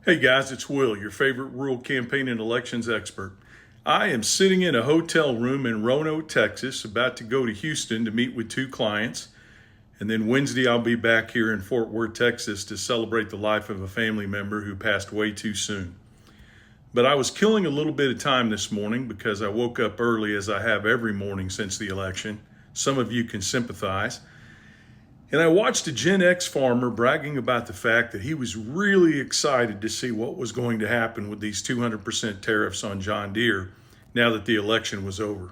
Hey guys, it's Will, your favorite rural campaign and elections expert. I am sitting in a hotel room in Roanoke, Texas, about to go to Houston to meet with two clients. And then Wednesday, I'll be back here in Fort Worth, Texas to celebrate the life of a family member who passed way too soon. But I was killing a little bit of time this morning because I woke up early, as I have every morning since the election. Some of you can sympathize. And I watched a Gen X farmer bragging about the fact that he was really excited to see what was going to happen with these 200% tariffs on John Deere now that the election was over.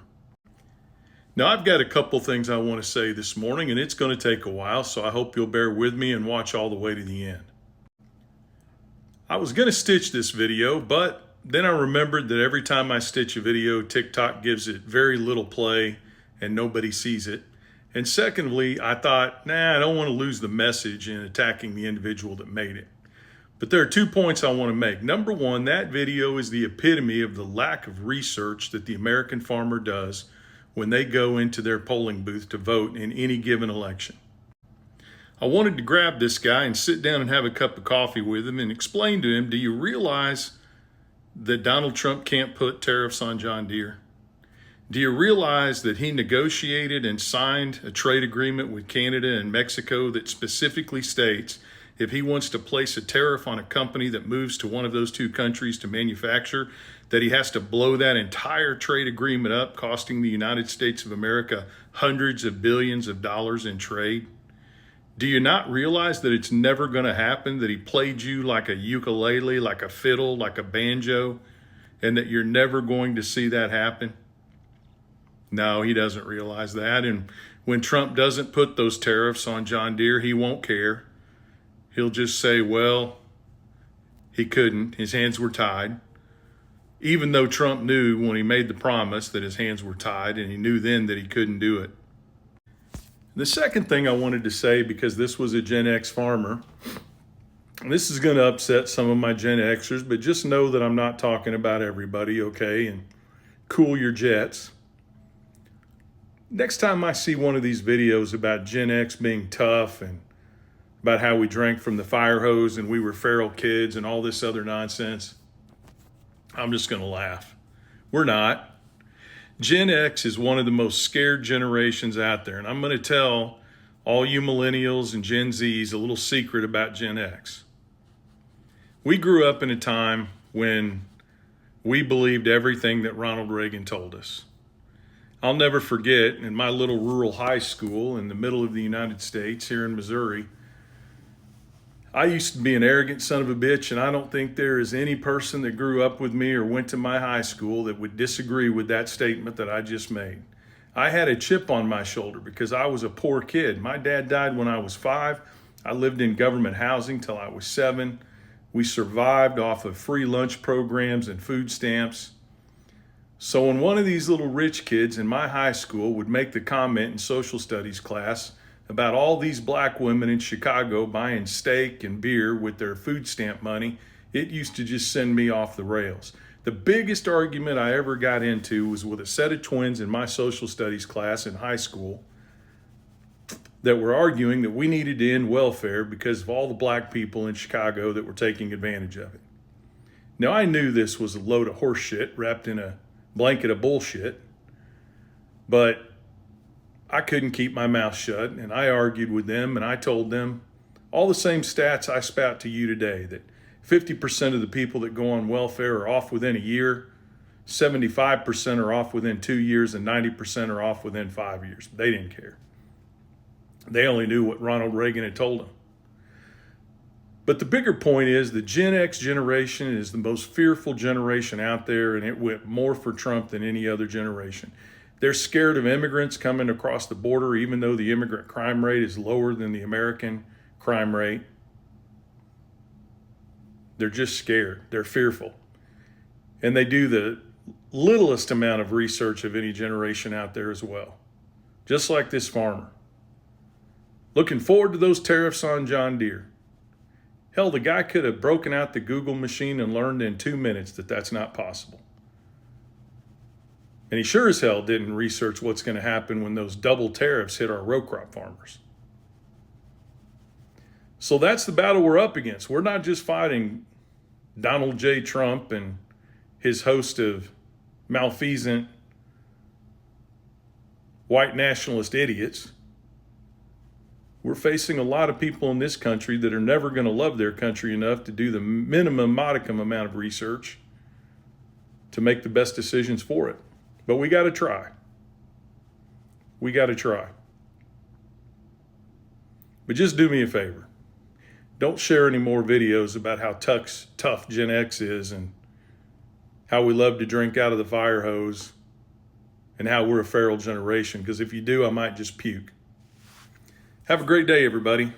Now, I've got a couple things I want to say this morning, and it's going to take a while, so I hope you'll bear with me and watch all the way to the end. I was going to stitch this video, but then I remembered that every time I stitch a video, TikTok gives it very little play and nobody sees it. And secondly, I thought, I don't want to lose the message in attacking the individual that made it. But there are 2 points I want to make. Number one, that video is the epitome of the lack of research that the American farmer does when they go into their polling booth to vote in any given election. I wanted to grab this guy and sit down and have a cup of coffee with him and explain to him, do you realize that Donald Trump can't put tariffs on John Deere? Do you realize that he negotiated and signed a trade agreement with Canada and Mexico that specifically states if he wants to place a tariff on a company that moves to one of those two countries to manufacture, that he has to blow that entire trade agreement up, costing the United States of America hundreds of billions of dollars in trade? Do you not realize that it's never going to happen, that he played you like a ukulele, like a fiddle, like a banjo, and that you're never going to see that happen? No, he doesn't realize that. And when Trump doesn't put those tariffs on John Deere, he won't care. He'll just say, well, he couldn't. His hands were tied. Even though Trump knew when he made the promise that his hands were tied, and he knew then that he couldn't do it. The second thing I wanted to say, because this was a Gen X farmer, this is going to upset some of my Gen Xers, but just know that I'm not talking about everybody, okay? And cool your jets. Next time I see one of these videos about Gen X being tough and about how we drank from the fire hose and we were feral kids and all this other nonsense, I'm just going to laugh. We're not. Gen X is one of the most scared generations out there. And I'm going to tell all you millennials and Gen Zs a little secret about Gen X. We grew up in a time when we believed everything that Ronald Reagan told us. I'll never forget, in my little rural high school in the middle of the United States here in Missouri, I used to be an arrogant son of a bitch, and I don't think there is any person that grew up with me or went to my high school that would disagree with that statement that I just made. I had a chip on my shoulder because I was a poor kid. My dad died when I was 5. I lived in government housing till I was 7. We survived off of free lunch programs and food stamps. So when one of these little rich kids in my high school would make the comment in social studies class about all these black women in Chicago buying steak and beer with their food stamp money, it used to just send me off the rails. The biggest argument I ever got into was with a set of twins in my social studies class in high school that were arguing that we needed to end welfare because of all the black people in Chicago that were taking advantage of it. Now, I knew this was a load of horse shit wrapped in a blanket of bullshit, but I couldn't keep my mouth shut, and I argued with them, and I told them all the same stats I spout to you today, that 50% of the people that go on welfare are off within a year, 75% are off within 2 years, and 90% are off within 5 years. They didn't care. They only knew what Ronald Reagan had told them. But the bigger point is the Gen X generation is the most fearful generation out there, and it went more for Trump than any other generation. They're scared of immigrants coming across the border, even though the immigrant crime rate is lower than the American crime rate. They're just scared. They're fearful. And they do the littlest amount of research of any generation out there as well. Just like this farmer. Looking forward to those tariffs on John Deere. Hell, the guy could have broken out the Google machine and learned in 2 minutes that that's not possible. And he sure as hell didn't research what's going to happen when those double tariffs hit our row crop farmers. So that's the battle we're up against. We're not just fighting Donald J. Trump and his host of malfeasant white nationalist idiots. We're facing a lot of people in this country that are never going to love their country enough to do the minimum modicum amount of research to make the best decisions for it. But we got to try. We got to try. But just do me a favor. Don't share any more videos about how tough Gen X is and how we love to drink out of the fire hose and how we're a feral generation, because if you do, I might just puke. Have a great day, everybody.